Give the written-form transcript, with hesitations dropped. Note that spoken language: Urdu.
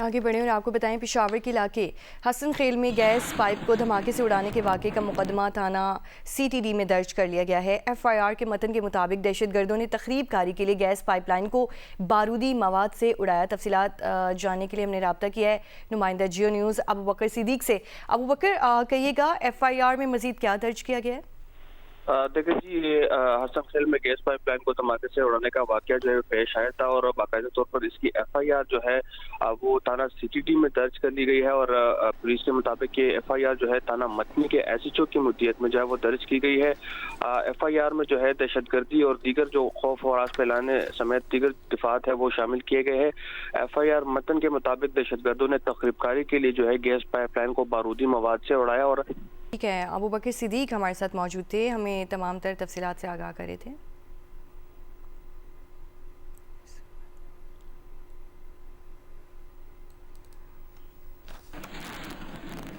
آگے بڑھیں اور آپ کو بتائیں پشاور کے علاقے حسن خیل میں گیس پائپ کو دھماکے سے اڑانے کے واقعے کا مقدمہ تھانہ سی ٹی ڈی میں درج کر لیا گیا ہے۔ ایف آئی آر کے متن کے مطابق دہشت گردوں نے تخریب کاری کے لیے گیس پائپ لائن کو بارودی مواد سے اڑایا۔ تفصیلات جاننے کے لیے ہم نے رابطہ کیا ہے نمائندہ جیو نیوز ابوبکر صدیق سے۔ ابوبکر کہیے گا ایف آئی آر میں مزید کیا درج کیا گیا ہے؟ دیکھیں جی، یہ حسن خیل میں گیس پائپ لائن کو دھماکے سے اڑانے کا واقعہ جو ہے پیش آیا تھا، اور باقاعدہ طور پر اس کی ایف آئی آر جو ہے وہ تھانہ سی ٹی ڈی میں درج کر لی گئی ہے، اور پولیس کے مطابق یہ ایف آئی آر جو ہے تھانہ متنی کے ایس ایچ او کی مدیریت میں جو ہے وہ درج کی گئی ہے۔ ایف آئی آر میں جو ہے دہشت گردی اور دیگر جو خوف و ہراس پھیلانے سمیت دیگر دفعات ہے وہ شامل کیے گئے ہیں۔ ایف آئی آر متن کے مطابق دہشت گردوں نے تخریب کاری کے لیے جو ہے گیس پائپ لائن کو بارودی مواد سے اڑایا، اور ٹھیک ہے، ابوبکر صدیق ہمارے ساتھ موجود تھے، ہمیں تمام تر تفصیلات سے آگاہ کر رہے تھے۔